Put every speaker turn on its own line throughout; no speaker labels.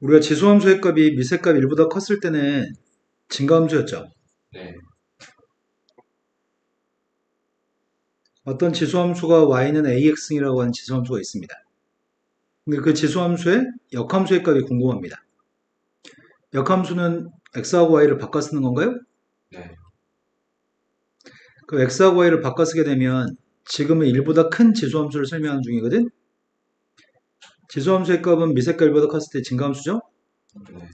우리가 지수함수의 값이 미세값 1보다 컸을 때는 증가함수였죠.
네,
어떤 지수함수가 y는 ax이라고 하는 지수함수가 있습니다. 근데 그 지수함수의 역함수의 값이 궁금합니다. 역함수는 x하고 y를 바꿔 쓰는 건가요?
네,
그 x하고 y를 바꿔 쓰게 되면 지금은 1보다 큰 지수함수를 설명하는 중이거든. 지수함수의 값은 미세값 1보다 컸을 때 증가함수죠.
네,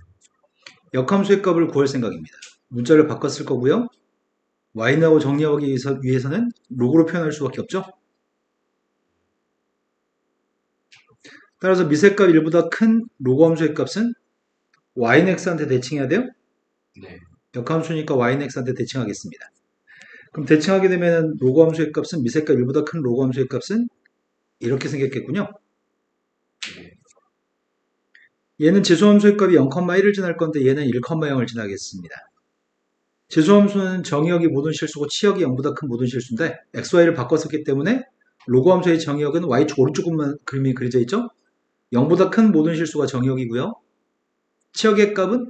역함수의 값을 구할 생각입니다. 문자를 바꿔 쓸 거고요. y하고 정리하기 위해서는 로그로 표현할 수밖에 없죠. 따라서 미세값 1보다 큰 로그함수의 값은 y는 x한테 대칭해야 돼요.
네,
역함수니까 y는 x한테 대칭하겠습니다. 그럼 대칭하게 되면 로그함수의 값은 미세값 1보다 큰 로그함수의 값은 이렇게 생겼겠군요.
네,
얘는 지수함수의 값이 0,1을 지날 건데 얘는 1,0을 지나겠습니다. 지수함수는 정의역이 모든 실수고 치역이 0보다 큰 모든 실수인데 x, y를 바꿨었기 때문에 로그함수의 정의역은 y축 오른쪽 그림이 그려져 있죠. 0보다 큰 모든 실수가 정의역이고요. 치역의 값은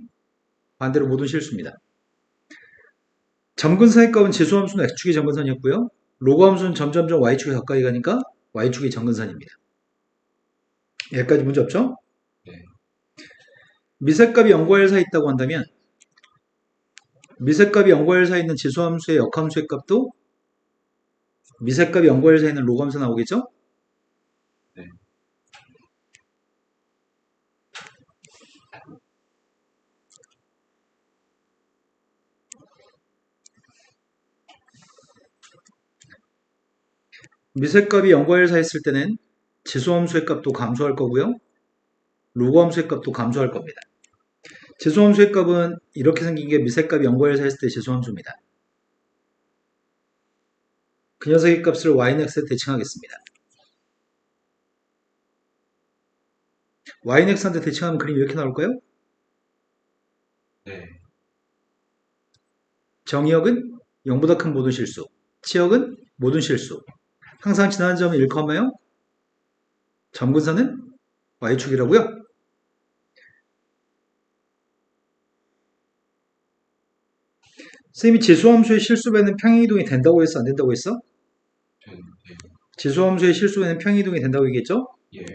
반대로 모든 실수입니다. 점근선의 값은 지수함수는 x축이 점근선이었고요. 로그함수는 점점점 y축에 가까이 가니까 y축이 점근선입니다. 여기까지 문제 없죠?
네,
미세값이 0과 1 사이에 있다고 한다면 미세값이 0과 1 사이에 있는 지수함수의 역함수의 값도 미세값이 0과 1 사이에 있는 로그함수 나오겠죠?
네.
미세값이 0과 1 사이에 있을 때는 지수함수의 값도 감소할 거고요. 로그함수의 값도 감소할 겁니다. 지수함수의 값은 이렇게 생긴 게 미세값이 0과 1 사이에 있을 때 지수함수입니다. 그 녀석의 값을 y는 x에 대칭하겠습니다. y는 x한테 대칭하면 그림이 이렇게 나올까요?
네,
정의역은 0보다 큰 모든 실수, 치역은 모든 실수. 항상 지나는 점은 1,0, 점근선은 y축이라고요. 쌤이 지수함수의 실수배는 평행이동이 된다고 했어? 안 된다고 했어?
전,
지수함수의 실수배는 평행이동이 된다고 얘기했죠?
예,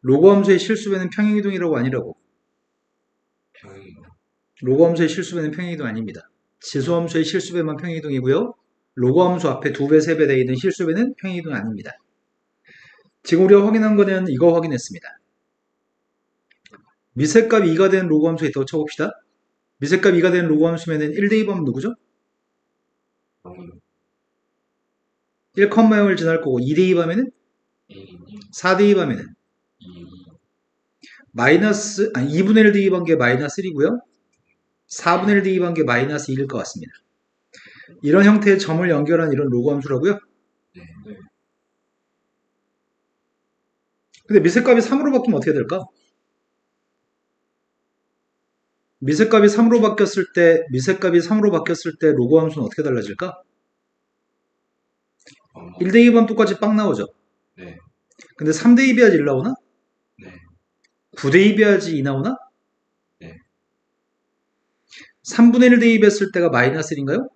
로그함수의 실수배는 평행이동이라고 아니라고.
병이,
로그함수의 실수배는 평행이동 아닙니다. 지수함수의 실수배만 평행이동이고요. 로그함수 앞에 2배, 3배 돼 있는 실수배는 평행이동 아닙니다. 지금 우리가 확인한 거는 이거 확인했습니다. 미세값 2가 된 로그함수가 있다고 쳐봅시다. 미세값 2가 된 로그함수면은 1대 2범은 누구죠?
병이,
1,0을 지날 거고 2대 2범에는
1이니,
4대 2범에는
2,
마이너스 2분의 1 더하기 게 마이너스 1이고요. 4분의 1 더하기 게 마이너스 1일 것 같습니다. 이런 형태의 점을 연결한 이런 로그함수라고요.
네, 네,
근데 미세값이 3으로 바뀌면 어떻게 될까? 미세값이 3으로 바뀌었을 때 미세값이 3으로 바뀌었을 때 로그함수는 어떻게 달라질까? 1대 2범 똑같이 빵 나오죠.
네,
근데 3대 2 해야지 1 나오나?
네,
9대 2 해야지 2 나오나?
네,
3분의 1 대입했을 때가 마이너스 1인가요?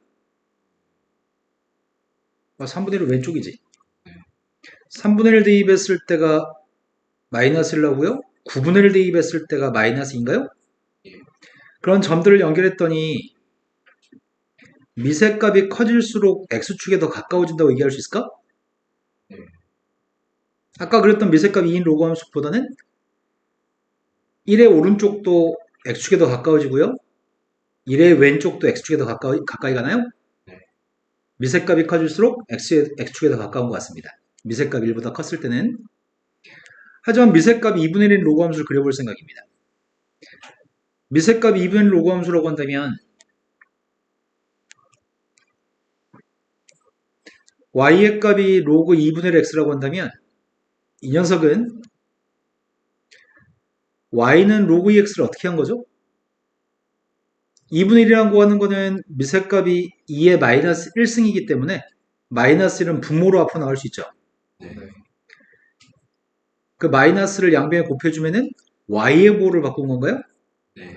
3분의 1은 왼쪽이지.
네,
3분의 1 대입했을 때가 마이너스 1라고요? 9분의 1 대입했을 때가 마이너스인가요?
예,
그런 점들을 연결했더니 미세값이 커질수록 x축에 더 가까워진다고 얘기할 수 있을까?
네,
아까 그랬던 미세값 2인 로그함수보다는 1의 오른쪽도 x축에 더 가까워지고요. 1의 왼쪽도 x축에 더 가까이 가나요?
네,
미세값이 커질수록 x축에 더 가까운 것 같습니다. 미세값 1보다 컸을 때는. 하지만 미세값 2분의 1인 로그함수를 그려볼 생각입니다. 미세값 2분의 1 로그함수라고 한다면 y의 값이 로그 2분의 1 x라고 한다면 이 녀석은 y는 로그 2x를 어떻게 한 거죠? 2분의 1이라고 하는 거는 미세값이 2의 마이너스 1승이기 때문에 마이너스 1은 분모로 앞으로 나올 수 있죠.
네,
그 마이너스를 양변에 곱해주면은 y의 보호를 바꾼 건가요?
네.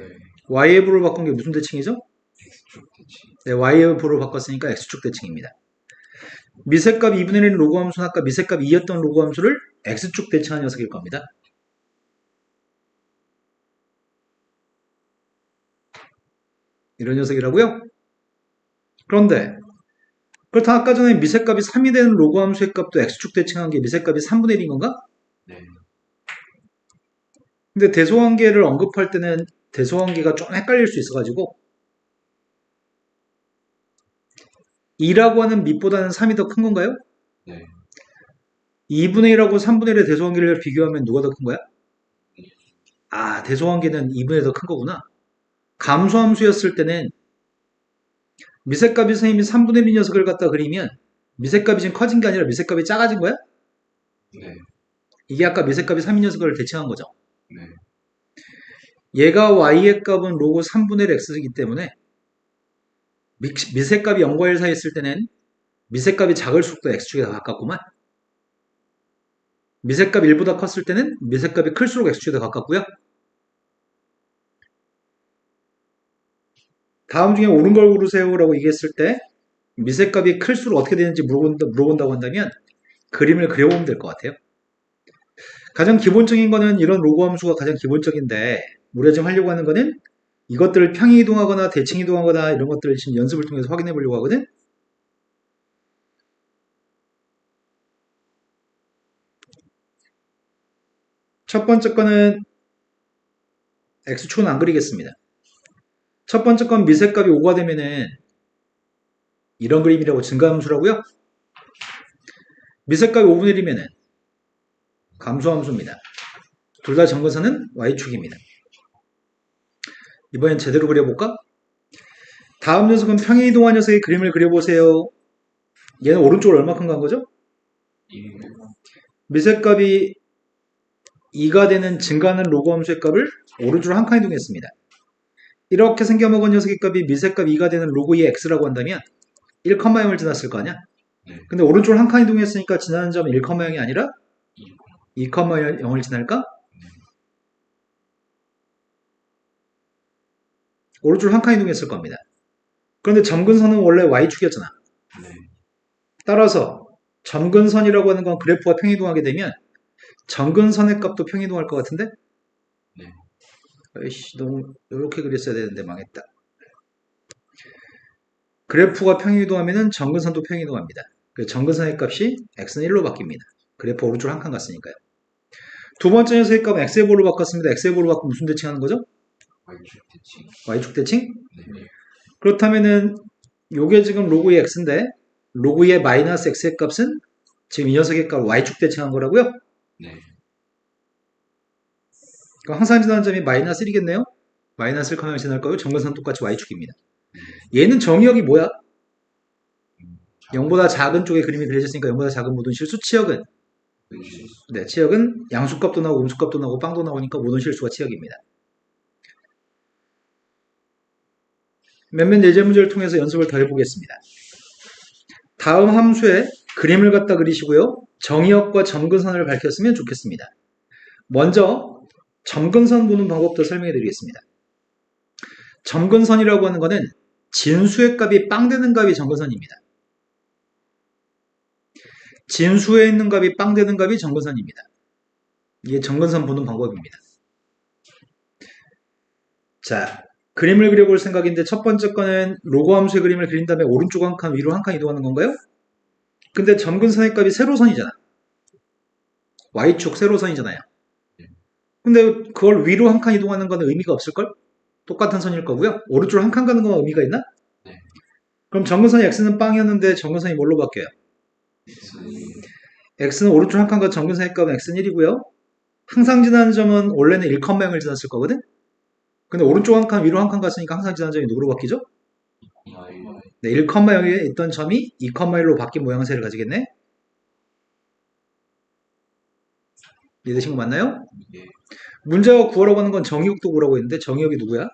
y의 보호를 바꾼 게 무슨 대칭이죠?
x축 대칭.
네, y의 보호를 바꿨으니까 x축 대칭입니다. 미세값 2분의 1 로그 함수는 아까 미세값 2였던 로그 함수를 x축 대칭한 녀석일 겁니다. 이런 녀석이라고요? 그런데 그렇다 아까 전에 미세값이 3이 되는 로그 함수의 값도 x축 대칭한 게 미세값이 3분의 1인 건가?
네.
근데 대소관계를 언급할 때는 대소관계가 좀 헷갈릴 수 있어가지고 2라고 하는 밑보다는 3이 더 큰 건가요?
네.
2분의 1하고 3분의 1의 대소관계를 비교하면 누가 더 큰 거야? 아, 대소관계는 2분의 1이 더 큰 거구나. 감소함수였을 때는 미세값이 선생님이 3분의 1 녀석을 갖다 그리면 미세값이 지금 커진 게 아니라 미세값이 작아진 거야?
네.
이게 아까 미세값이 3인 녀석을 대칭한 거죠.
네.
얘가 y의 값은 로그 3분의 1 x이기 때문에 미세값이 0과 1 사이에 있을 때는 미세값이 작을수록 x축에 더 가깝구만. 미세값 1보다 컸을 때는 미세값이 클수록 x축에 더 가깝고요. 다음 중에 옳은 걸 고르세요라고 얘기했을 때 미세값이 클수록 어떻게 되는지 물어본다고 한다면 그림을 그려보면 될 것 같아요. 가장 기본적인 거는 이런 로그 함수가 가장 기본적인데 우리가 지금 하려고 하는 거는 이것들을 평행이동하거나 대칭이동하거나 이런 것들을 지금 연습을 통해서 확인해 보려고 하거든. 첫 번째 거는 x축은 안 그리겠습니다. 첫 번째 건 미세값이 5가 되면은 이런 그림이라고 증가함수라고요. 미세값이 5분의 1이면은 감소함수입니다. 둘 다 정근선은 y축입니다. 이번엔 제대로 그려볼까? 다음 녀석은 평행이동한 녀석의 그림을 그려보세요. 얘는 오른쪽으로 얼마큼 간 거죠?
2.
미세값이 2가 되는 증가하는 로그 함수의 값을 오른쪽으로 한 칸 이동했습니다. 이렇게 생겨먹은 녀석의 값이 미세값 2가 되는 로그 2의 x라고 한다면 1,0을 지났을 거 아니야?
네.
근데 오른쪽으로 한 칸 이동했으니까 지나는 점은 1,0이 아니라
2.
2,0을 지날까? 오른쪽으로 한 칸 이동했을 겁니다. 그런데 점근선은 원래 y축이었잖아.
네.
따라서 점근선이라고 하는 건 그래프가 평이동하게 되면 점근선의 값도 평이동할 것 같은데?
네.
아이씨, 너무 이렇게 그렸어야 되는데 망했다. 그래프가 평이동하면 점근선도 평이동합니다. 그래서 점근선의 값이 x는 1로 바뀝니다. 그래프 오른쪽 한 칸 갔으니까요. 두 번째 녀석의 값은 x의 보로 바꿨습니다. x의 보로 바꾸면 무슨 대칭하는 거죠?
y축 대칭.
y축 대칭?
네.
그렇다면은 요게 지금 로그의 x인데 로그의 마이너스 x의 값은 지금 이 녀석의 값 y축 대칭한 거라고요?
네.
그럼 항상 지나는 점이 마이너스 1이겠네요? 마이너스 1,0을 지날 거고 점근선 똑같이 y축입니다. 얘는 정의역이 뭐야? 0보다 작은 쪽에 그림이 그려졌으니까 0보다 작은 모든 실수. 치역은? 네, 치역은 양수값도 나오고 음수값도 나오고 빵도 나오니까 모든 실수가 치역입니다. 몇몇 예제 문제를 통해서 연습을 더 해보겠습니다. 다음 함수에 그림을 갖다 그리시고요. 정의역과 점근선을 밝혔으면 좋겠습니다. 먼저 점근선 보는 방법도 설명해 드리겠습니다. 점근선이라고 하는 것은 진수의 값이 빵 되는 값이 점근선입니다. 진수에 있는 값이 빵 되는 값이 점근선입니다. 이게 점근선 보는 방법입니다. 자, 그림을 그려볼 생각인데 첫 번째 거는 로그 함수의 그림을 그린 다음에 오른쪽 한 칸, 위로 한 칸 이동하는 건가요? 근데 점근선의 값이 세로선이잖아. y축 세로선이잖아요. 근데 그걸 위로 한 칸 이동하는 건 의미가 없을걸? 똑같은 선일 거고요. 오른쪽으로 한 칸 가는 건 의미가 있나?
네.
그럼 점근선이 x는 빵이었는데 점근선이 뭘로 바뀌어요? x는 오른쪽 한 칸과 점근선의 값은 x는 1이고요. 항상 지나는 점은 원래는 1,0을 지났을 거거든? 근데 오른쪽 한 칸, 위로 한 칸 갔으니까 항상 지나는 점이 누구로 바뀌죠? 네, 1,0에 있던 점이 2,1로 바뀐 모양새를 가지겠네? 이해되신 거 맞나요?
예.
문제가 구하라고 하는 건 정의역도 구하라고 했는데 정의역이 누구야?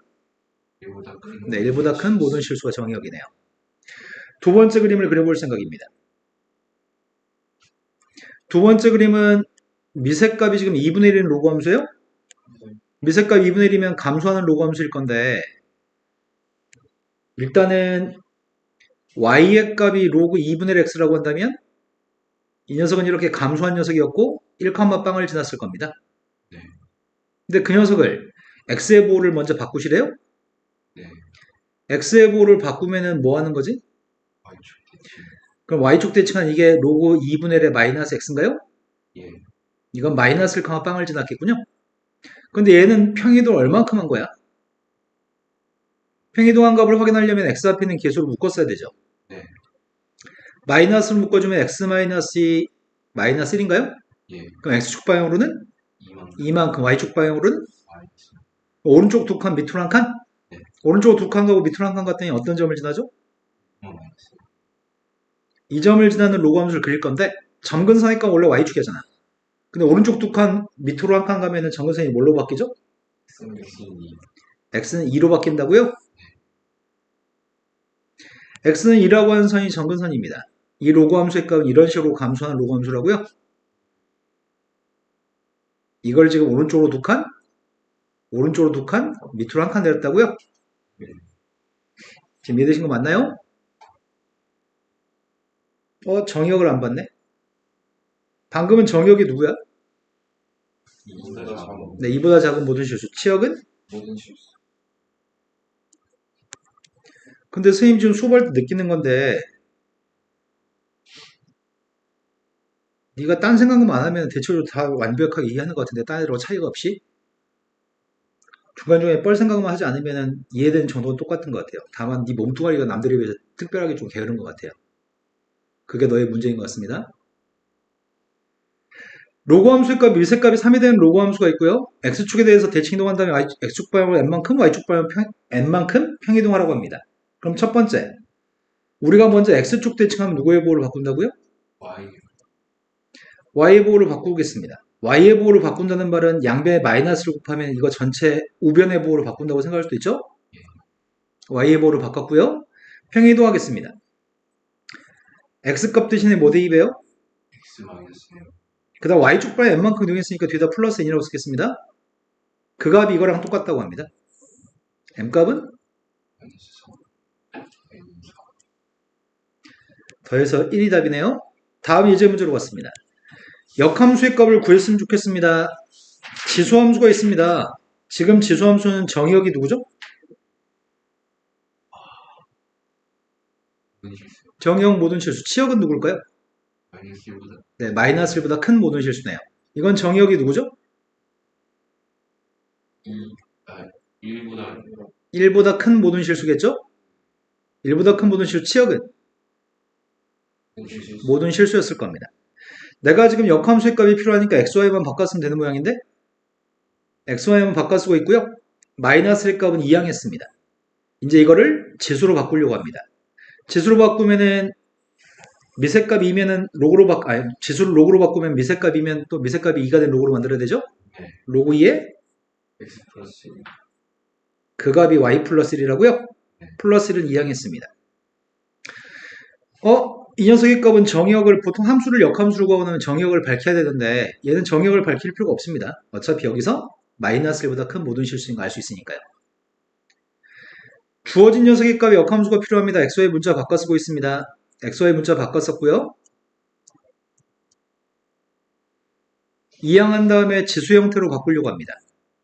1보다 큰.
네, 1보다 큰 모든 실수가 정의역이네요. 두 번째 그림을 그려볼 생각입니다. 두 번째 그림은 미세값이 지금 2분의 1인 로그 함수예요? 미색값 2분의 1이면 감소하는 로그 함수일 건데 일단은 y의 값이 로그 2분의 1 x라고 한다면 이 녀석은 이렇게 감소한 녀석이었고 1,빵을 지났을 겁니다.
네.
근데 그 녀석을 x의 보호를 먼저 바꾸시래요?
네.
x의 보호를 바꾸면은 뭐 하는 거지?
Y축 대칭.
그럼 y축 대칭한 이게 로그 2분의 1의 마이너스 x인가요?
예.
이건 마이너스 1,빵을 지났겠군요. 근데 얘는 평이동 얼만큼 한 거야? 평이동한 값을 확인하려면 x 앞에 있는 계수를 묶었어야 되죠.
네.
마이너스를 묶어주면 x 마이너스 마이너스 1인가요?
예.
그럼 x축 방향으로는
2만.
이만큼, y축 방향으로는
Y축.
오른쪽 두 칸, 밑으로 한 칸?
네.
오른쪽 두 칸 가고 밑으로 한 칸 갔더니 어떤 점을 지나죠?
마이너스.
이 점을 지나는 로그 함수를 그릴 건데 점근선이니까 원래 y축이잖아. 근데 오른쪽 두 칸, 밑으로 한 칸 가면은 점근선이 뭘로 바뀌죠?
X는 2.
x는 2로 바뀐다고요? x는 2라고 하는 선이 점근선입니다. 이 로그 함수의 값은 이런 식으로 감소하는 로그 함수라고요. 이걸 지금 오른쪽으로 두 칸, 오른쪽으로 두 칸, 밑으로 한 칸 내렸다고요?
네.
지금 이해되신 거 맞나요? 정의역을 안 봤네? 방금은 정의역이 누구야?
2보다 작은.
네, 이보다 작은 모든 실수. 치역은?
모든 실수.
근데 선생님 지금 수업할 때 느끼는 건데 네가 딴 생각만 안 하면 대체로 다 완벽하게 이해하는 것 같은데 딴 애들하고 차이가 없이? 중간중간에 뻘 생각만 하지 않으면 이해되는 정도는 똑같은 것 같아요. 다만 네 몸뚱아리가 남들에 비해서 특별하게 좀 게으른 것 같아요. 그게 너의 문제인 것 같습니다. 로그 함수의 값, 밀색값이 3이 되는 로그 함수가 있고요. x축에 대해서 대칭 이동한 다음에 x축 방향으로 n만큼, y축 방향으로 n만큼 평이동하라고 합니다. 그럼 첫 번째, 우리가 먼저 x축 대칭하면 누구의 보호를 바꾼다고요?
Y.
y의 보호를 바꾸겠습니다. y의 보호를 바꾼다는 말은 양변에 마이너스를 곱하면 이거 전체 우변의 보호를 바꾼다고 생각할 수도 있죠? y의 보호를 바꿨고요. 평이동하겠습니다. x값 대신에 뭐 대입해요?
X 마이너스 1.
그 다음 y축 방향 n만큼 이동했으니까 뒤에다 플러스 n이라고 쓰겠습니다. 그 값이 이거랑 똑같다고 합니다. m값은
마이너스 3. 마이너스 4.
더해서 1이 답이네요. 다음 예제 문제로 갔습니다. 역함수의 값을 구했으면 좋겠습니다. 지수함수가 있습니다. 지금 지수함수는 정의역이 누구죠?
모든 실수.
정의역 모든 실수. 치역은 누굴까요?
마이너스 1보다.
네, 마이너스 1보다 큰 모든 실수네요. 이건 정의역이 누구죠?
1보다
1보다 큰 모든 실수겠죠? 1보다 큰 모든 실수. 치역은
실수.
모든 실수였을 겁니다. 내가 지금 역함수의 값이 필요하니까 xy만 바꿨으면 되는 모양인데 xy만 바꿔 쓰고 있고요. 마이너스 1 값은 이항했습니다. 이제 이거를 지수로 바꾸려고 합니다. 지수로 바꾸면은 미색값 2면은 로그로 지수를 로그로 바꾸면 미색값이면 또 미색값이 2가 된 로그로 만들어야 되죠?
네.
로그 2에
X 플러스 1.
그 값이 y 플러스 1이라고요?
네.
플러스 1은 이항했습니다. 이 녀석의 값은 정의역을 보통 함수를 역함수로 구하면 정의역을 밝혀야 되는데 얘는 정의역을 밝힐 필요가 없습니다. 어차피 여기서 마이너스 1보다 큰 모든 실수인 거 알 수 있으니까요. 주어진 녀석의 값에 역함수가 필요합니다. xy 문자 바꿔 쓰고 있습니다. xy 문자 바꿔 썼고요. 이항한 다음에 지수 형태로 바꾸려고 합니다.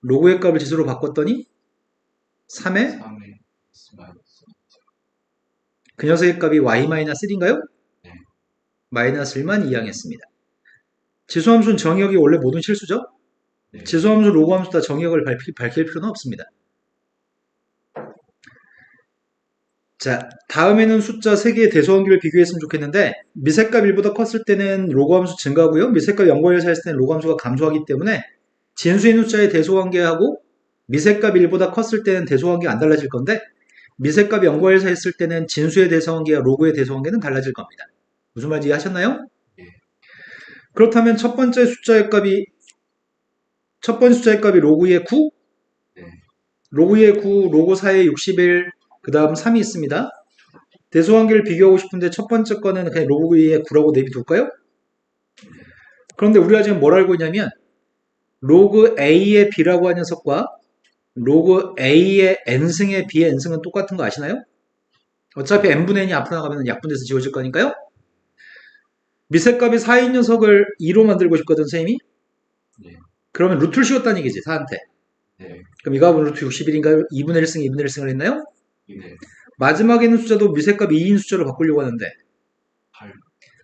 로그의 값을 지수로 바꿨더니 3에
3에 X 마이너스.
그 녀석의 값이 y-1인가요?
네.
마이너스 1만 이항했습니다. 지수함수는 정의역이 원래 모든 실수죠?
네.
지수함수, 로그함수 다 정의역을 밝힐 필요는 없습니다. 자, 다음에는 숫자 3개의 대소관계를 비교했으면 좋겠는데 미색값 1보다 컸을 때는 로그함수 증가하고요. 미색값 0과 1 사이였을 때는 로그함수가 감소하기 때문에 진수인 숫자의 대소관계하고 미색값 1보다 컸을 때는 대소관계 안 달라질 건데 미색값 0과 1 사이였을 때는 진수의 대소관계와 로그의 대소관계는 달라질 겁니다. 무슨 말인지 이해하셨나요?
네.
그렇다면 첫 번째 숫자의 값이 로그 2의 9,
네.
로그 2의 9, 로그 4의 61, 그 다음 3이 있습니다. 대소관계를 비교하고 싶은데 첫 번째 거는 그냥 로그 2의 9라고 내비둘까요? 그런데 우리가 지금 뭘 알고 있냐면 로그 A의 B라고 하는 녀석과 로그 A의 N승의 B의 N승은 똑같은 거 아시나요? 어차피 N분의 N이 앞으로 나가면 약분돼서 지워질 거니까요. 미세값이 4인 녀석을 2로 만들고 싶거든, 선생님이.
네.
그러면 루트를 씌웠다는 얘기지, 4한테.
네.
그럼 이거 하면 루트 61인가요? 2분의 1승, 2분의 1승을 했나요?
네.
마지막에 있는 숫자도 미세값 2인 숫자로 바꾸려고 하는데
8.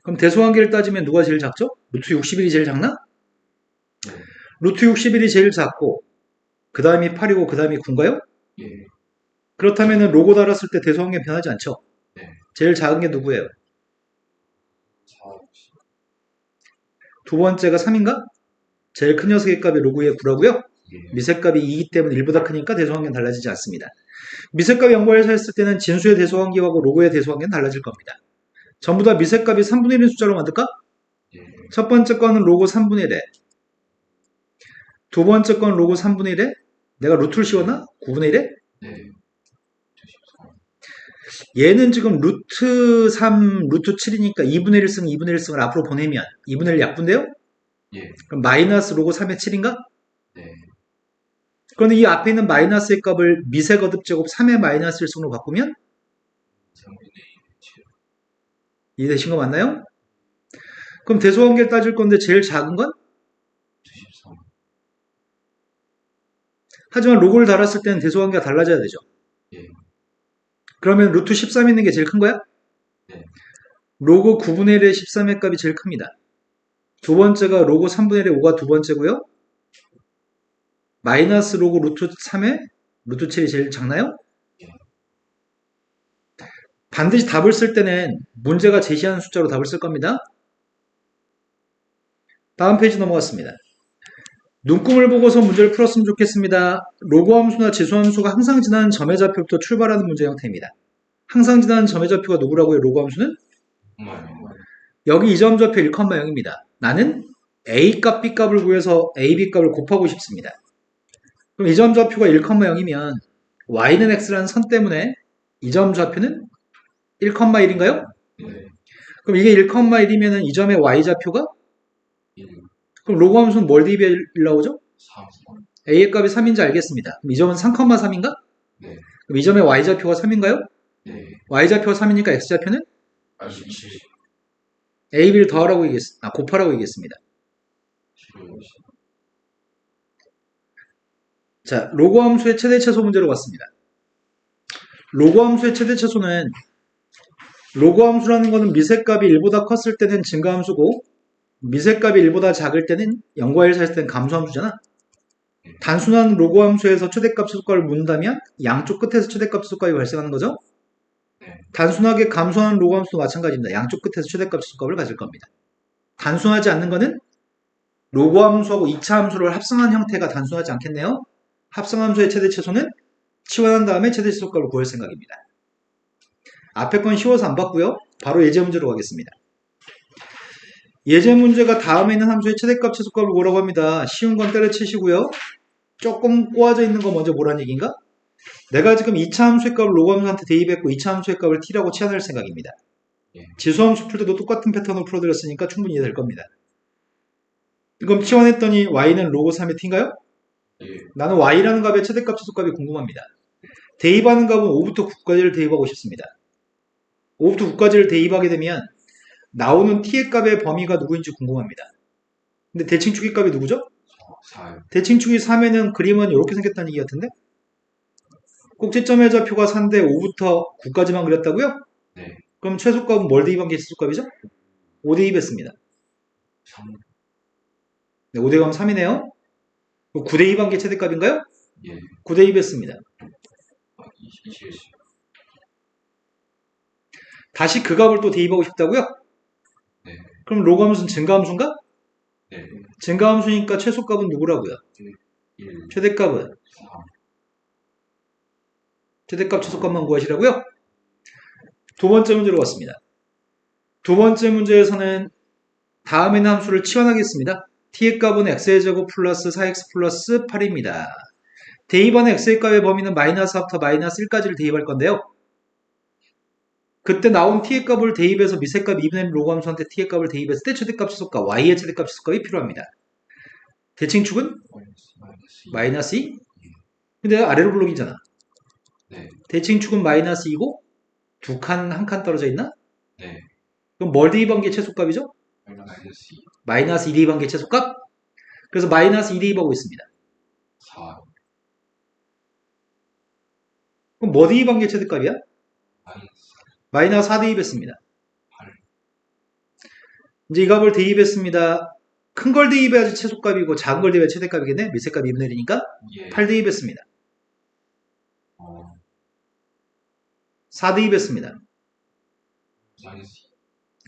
그럼 대소관계를 따지면 누가 제일 작죠? 루트 61이 제일 작나?
네.
루트 61이 제일 작고 그 다음이 8이고 그 다음이 9인가요?
예.
그렇다면 로고 달았을 때 대소관계 변하지 않죠?
네.
제일 작은 게 누구예요?
4.
두 번째가 3인가? 제일 큰 녀석의 값이 로그의 9라고요?
예.
미세값이 2이기 때문에 1보다 크니까 대소관계는 달라지지 않습니다. 미세값 연구해서 했을 때는 진수의 대소관계하고 로그의 대소관계는 달라질 겁니다. 전부 다 미세값이 3분의 1인 숫자로 만들까?
예.
첫 번째 거는 로그 3분의 1에 두 번째 건 로그 3분의 1에 내가 루트를 씌웠나? 9분의 1에?
네.
얘는 지금 루트 3, 루트 7이니까 2분의 1승, 2분의 1승을 앞으로 보내면 2분의 1 약분돼요?
예.
그럼 마이너스 로그 3의 7인가?
네.
그런데 이 앞에 있는 마이너스의 값을 미세 거듭 제곱 3의 마이너스 1승으로 바꾸면
3분의 7.
이해되신 거 맞나요? 그럼 대소관계를 따질 건데 제일 작은 건?
73.
하지만 로그를 달았을 때는 대소관계가 달라져야 되죠.
예.
그러면 루트 13 있는 게 제일 큰 거야?
네.
로그 9분의 1의 13의 값이 제일 큽니다. 두 번째가 로그 3분의 1의 5가 두 번째고요. 마이너스 로그 루트 3의 루트 7이 제일 작나요? 반드시 답을 쓸 때는 문제가 제시하는 숫자로 답을 쓸 겁니다. 다음 페이지 넘어갔습니다. 눈금을 보고서 문제를 풀었으면 좋겠습니다. 로그 함수나 지수 함수가 항상 지나는 점의 좌표부터 출발하는 문제 형태입니다. 항상 지나는 점의 좌표가 누구라고요? 로그 함수는?
정말.
여기 이 점 좌표 1,0입니다. 나는 A값, B값을 구해서 A, B값을 곱하고 싶습니다. 그럼 이 점 좌표가 1,0이면 Y는 X라는 선 때문에 이 점 좌표는 1,1인가요?
네.
그럼 이게 1,1이면 이 점의 Y 좌표가?
1.
그럼 로그 함수는 뭘 대입해 나오죠?
3.
A의 값이 3인지 알겠습니다. 그럼 이 점은 3,3인가?
네.
그럼 이 점의 Y좌표가 3인가요?
네.
Y좌표가 3이니까 X좌표는?
87.
A, B를 더하라고 곱하라고 얘기했습니다.
15.
자, 로그 함수의 최대 최소 문제로 왔습니다. 로그 함수의 최대 최소는 로그 함수라는 거는 미세값이 1보다 컸을 때는 증가함수고 미세값이 1보다 작을 때는 0과 1 사이일 때는 감소함수잖아. 단순한 로그 함수에서 최대값 최소값을 묻는다면 양쪽 끝에서 최대값 최소값이 발생하는 거죠.
네.
단순하게 감소하는 로그 함수도 마찬가지입니다. 양쪽 끝에서 최대값 최소값을 가질 겁니다. 단순하지 않는 거는 로그 함수하고 2차 함수를 합성한 형태가 단순하지 않겠네요. 합성함수의 최대 최소는 치환한 다음에 최대 최소값을 구할 생각입니다. 앞에 건 쉬워서 안 봤고요. 바로 예제 문제로 가겠습니다. 예제 문제가 다음에 있는 함수의 최대값 최소값을 구하라고 합니다. 쉬운 건 때려치시고요. 조금 꼬아져 있는 거 먼저 뭐란 얘기인가? 내가 지금 2차 함수의 값을 로그 함수한테 대입했고 2차 함수의 값을 t라고 치환할 생각입니다.
예.
지수함수 풀 때도 똑같은 패턴으로 풀어드렸으니까 충분히 이해될 겁니다. 그럼 치환했더니 y는 로그 3의 t인가요?
예.
나는 y라는 값의 최대값 최소값이 궁금합니다. 대입하는 값은 5부터 9까지를 대입하고 싶습니다. 5부터 9까지를 대입하게 되면 나오는 t의 값의 범위가 누구인지 궁금합니다. 근데 대칭축의 값이 누구죠?
4.
대칭축이 3에는 그림은 이렇게 생겼다는 얘기 같은데? 꼭지점의 좌표가 4인데 5부터 9까지만 그렸다고요?
네.
그럼 최소값은 뭘 대입한 게 최소값이죠? 5 대입했습니다.
3.
네, 5 대입하면 3이네요. 9 대입한 게 최대값인가요?
예.
9 대입했습니다.
27.
다시 그 값을 또 대입하고 싶다고요?
네.
그럼 로그함수는 증가함수인가?
네.
증가함수니까 최소값은 누구라고요?
1.
최대값은?
3.
최대값 최소값만 구하시라고요? 두 번째 문제로 왔습니다. 두 번째 문제에서는 다음에 있는 함수를 치환하겠습니다. t의 값은 x의 제곱 플러스 4x 플러스 8입니다. 대입하는 x의 값의 범위는 마이너스 4부터 마이너스 1까지를 대입할 건데요. 그때 나온 t의 값을 대입해서 미세값 2분의 1 로그 함수한테 t의 값을 대입했을 때 최대값 최소값 y의 최대값 최소값이 필요합니다. 대칭축은
마이너스 2.
마이너스 2? 근데 아래로 블록이잖아.
네.
대칭축은 마이너스 2고 두 칸, 한 칸 떨어져 있나?
네.
그럼 뭘 대입한 게 최소값이죠?
마이너스 2.
마이너스 2 대입한 게 최소값? 그래서 마이너스 2 대입하고 있습니다.
4.
그럼 뭐 대입한 게 최대값이야?
마이너스
마이너스 4 대입했습니다.
8.
이제 이 값을 대입했습니다. 큰 걸 대입해야지 최소값이고 작은 걸 대입해야 최대값이겠네? 밑에값 2분의 1이니까
예.
8 대입했습니다. 4 대입했습니다.
마이너스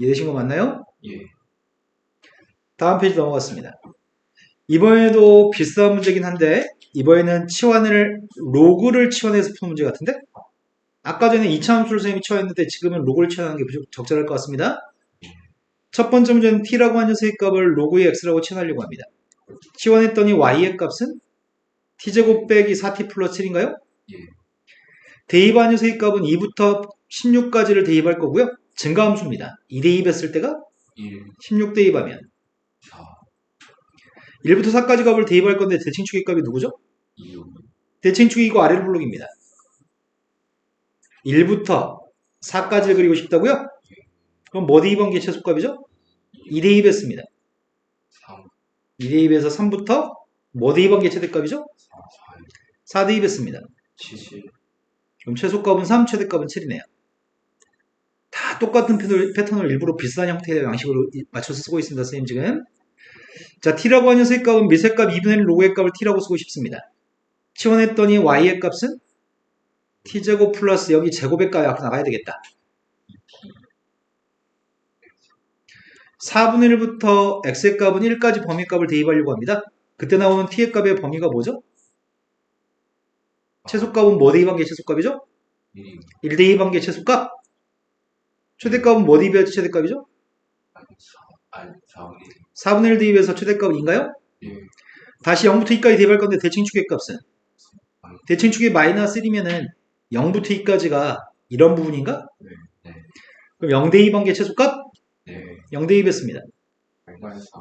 이해되신 거 맞나요?
2. 예.
다음 페이지 넘어갔습니다. 이번에도 비슷한 문제긴 한데 이번에는 로그를 치환해서 푸는 문제 같은데 아까 전에 2차 함수를 선생님이 치환했는데 지금은 로그를 치환하는 게 적절할 것 같습니다. 첫 번째 문제는 t라고 하는 녀석의 값을 로그의 x라고 치환하려고 합니다. 치환했더니 y의 값은 t제곱 빼기 4t 플러스 7인가요?
예.
대입한 녀석의 값은 2부터 16까지를 대입할 거고요. 증가함수입니다. 2 대입했을 때가
1.
16 대입하면
4.
1부터 4까지 값을 대입할 건데 대칭축의 값이 누구죠?
2.
대칭축이 이거 아래로 블록입니다. 1부터 4까지를 그리고 싶다고요? 그럼 뭐 대입한 게 최소값이죠? 2 대입했습니다.
3.
2 대입해서 3부터 뭐 대입한 게 최대값이죠?
4.
4 대입했습니다.
7.
그럼 최소값은 3, 최대값은 7이네요. 다 똑같은 패턴을 일부러 비슷한 형태의 양식으로 맞춰서 쓰고 있습니다. 선생님 지금. 자, t라고 하는 녀석의 값은 밑의 값 2분의 1 로그의 값을 t라고 쓰고 싶습니다. 치환했더니 y의 값은 t제곱 플러스 여기 제곱의 값이 앞으로 나가야 되겠다. 4분의 1부터 x의 값은 1까지 범위 값을 대입하려고 합니다. 그때 나오는 t의 값의 범위가 뭐죠? 최소값은 뭐 대입한 게 최소값이죠?
1.
1 대입한 게 최소값? 최대값은 뭐 대입해야지 최대값이죠?
4분의 1.
4분의 1 대입해서 최대값은 2인가요?
예.
다시 0부터 2까지 대입할 건데 대칭축의 값은? 대칭축이 마이너스 1이면은 0부터 2까지가 이런 부분인가?
네. 네.
그럼 0 대입한 게 최소값?
네.
0 대입했습니다.
마이너스 4.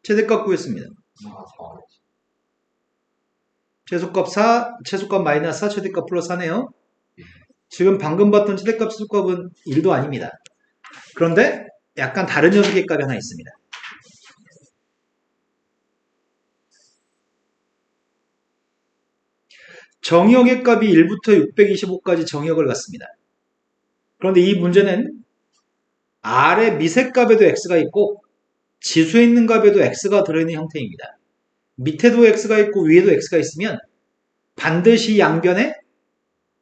최대값 구했습니다.
4. 4.
최소값 4, 최소값 마이너스 4, 최대값 플러스 4네요. 지금 방금 봤던 최대값, 최소값은 1도 아닙니다. 그런데 약간 다른 녀석의 값이 하나 있습니다. 정의역의 값이 1부터 625까지 정의역을 갖습니다. 그런데 이 문제는 아래 밑의 값에도 x가 있고 지수에 있는 값에도 x가 들어있는 형태입니다. 밑에도 x가 있고 위에도 x가 있으면 반드시 양변에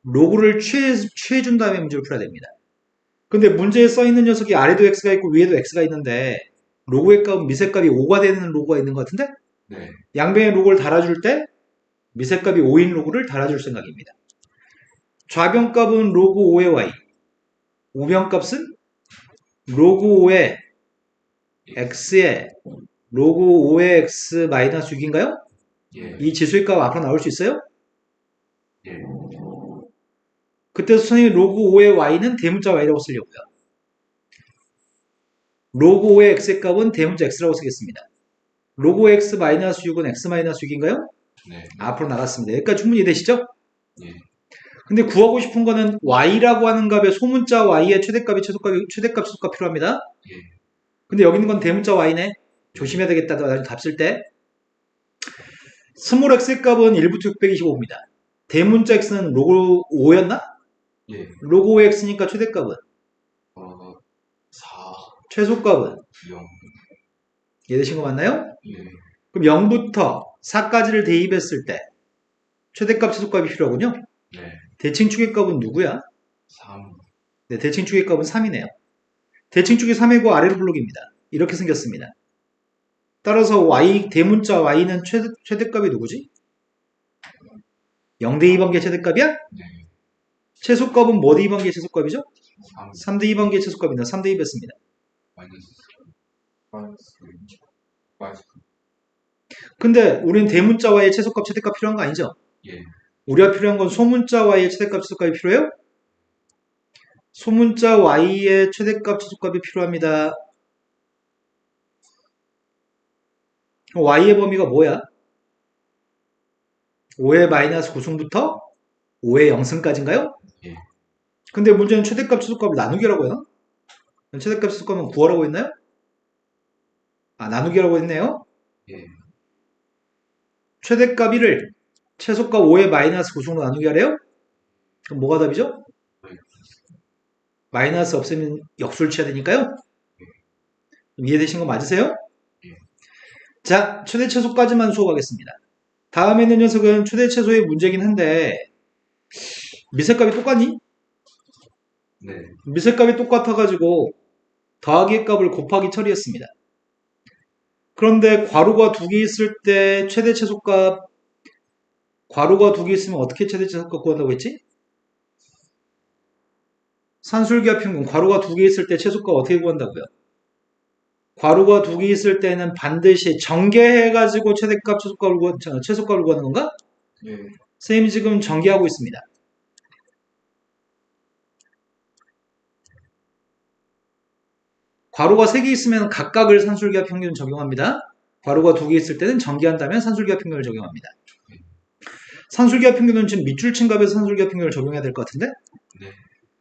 로그를 취해준 다음에 문제를 풀어야 됩니다. 근데 문제에 써있는 녀석이 아래도 x가 있고 위에도 x가 있는데 로그의 값은 밑의 값이 5가 되는 로그가 있는 것 같은데
네.
양변에 로그를 달아줄 때 밑의 값이 5인 로그를 달아줄 생각입니다. 좌변 값은 로그 5의 y, 우변 값은 로그 5의 x의 로그 5의 x 마이너스 6인가요?
예.
이 지수의 값 앞으로 나올 수 있어요?
예.
그때 선생님이 로그 5의 y는 대문자 y라고 쓰려고요. 로그 5의 x의 값은 대문자 x라고 쓰겠습니다. 로그 5의 x 마이너스 6은 x 마이너스 6인가요?
네.
앞으로 나갔습니다. 여기까지 충분히 이해되시죠?
예.
근데 구하고 싶은 거는 y라고 하는 값의 소문자 y의 최대값이 최대값, 최소값 필요합니다.
예.
근데 여기 있는 건 대문자 y네. 조심해야 되겠다. 나중에 답 쓸 때. 스몰 x의 값은 1부터 625입니다. 대문자 x는 로그 5였나?
예.
로그 5의 x니까 최대값은?
4.
최소값은?
0.
이해되신 거 맞나요?
예.
그럼 0부터 4까지를 대입했을 때 최대값, 최소값이 필요하군요.
네.
대칭축의 값은 누구야?
3.
네, 대칭축의 값은 3이네요. 대칭축이 3이고 아래로 블록입니다. 이렇게 생겼습니다. 따라서 y, 대문자 y는 최대값이 누구지? 0 대입한 게 최대값이야?
네.
최소값은 뭐 대입한 게 최소값이죠?
3.
3 대입한 게 최소값이다. 3 대입했습니다.
마이너스. 마이너스.
근데 우리는 대문자 y의 최소값, 최대값 필요한 거 아니죠?
예.
우리가 필요한 건 소문자 y의 최대값, 최소값이 필요해요? 소문자 y의 최대값, 최소값이 필요합니다. 그럼 y의 범위가 뭐야? 5의 마이너스 9승부터 5의 0승까지인가요?
예.
근데 문제는 최대값, 최소값을 나누기라고 해요. 최대값, 최소값은 구하라고 했나요? 아, 나누기라고 했네요.
예.
최대값 1을 최소값 5의 마이너스 9승으로 나누기 하래요? 그럼 뭐가 답이죠? 마이너스 없으면 역수를 취해야 되니까요. 이해되신 거 맞으세요?
예.
자, 최대 최소까지만 수업하겠습니다. 다음에 있는 녀석은 최대 최소의 문제긴 한데 미세값이 똑같니?
네.
미세값이 똑같아가지고 더하기 값을 곱하기 처리했습니다. 그런데 괄호가 두 개 있을 때 최대 최소값, 괄호가 두 개 있으면 어떻게 최대 최소값 구한다고 했지? 산술기하 평균, 괄호가 두 개 있을 때 최소값 어떻게 구한다고요? 괄호가 두 개 있을 때는 반드시 전개해가지고 최대값, 최소값을 구하는 건가?
예.
선생님이 지금 전개하고 있습니다. 괄호가 세 개 있으면 각각을 산술기하 평균 적용합니다. 괄호가 두 개 있을 때는 전개한다면 산술기하 평균을 적용합니다. 산술기하 평균은 지금 밑줄 친 값에서 산술기하 평균을 적용해야 될 것 같은데?
네.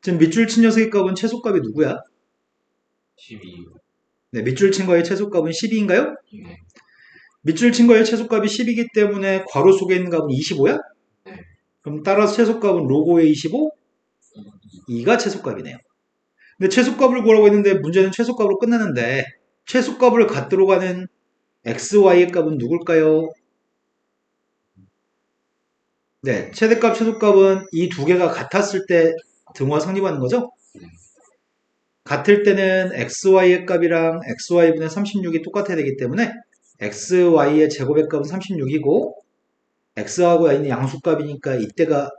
지금 밑줄 친 녀석의 값은 최소값이 누구야?
12.
네, 밑줄 친 거의 최소값은 12인가요?
네.
밑줄 친 거의 최소값이 10이기 때문에 괄호 속에 있는 값은 25야?
네.
그럼 따라서 최소값은 로고의 25, 2가 최소값이네요. 근데 최소값을 구하라고 했는데 문제는 최소값으로 끝나는데 최소값을 갖도록 하는 x, y의 값은 누굴까요? 네, 최대값, 최소값은 이 두 개가 같았을 때 등호가 성립하는 거죠? 같을 때는 xy의 값이랑 xy분의 36이 똑같아야 되기 때문에 xy의 제곱의 값은 36이고 x하고 y는 양수값이니까 이때가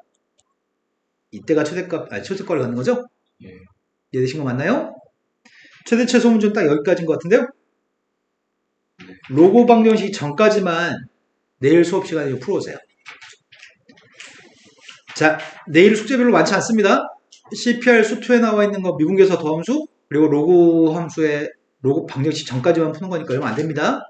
최대값, 아니 최소값을 갖는 거죠?
예.
이해되신 거 맞나요? 최대 최소 문제는 딱 여기까지인 것 같은데요? 로고 방정식 전까지만 내일 수업 시간에 풀어오세요. 자, 내일 숙제 별로 많지 않습니다. CPR 수2에 나와 있는 거 미분계수 더함수 그리고 로고 함수의 로고 방정식 전까지만 푸는 거니까 얼마 안 됩니다.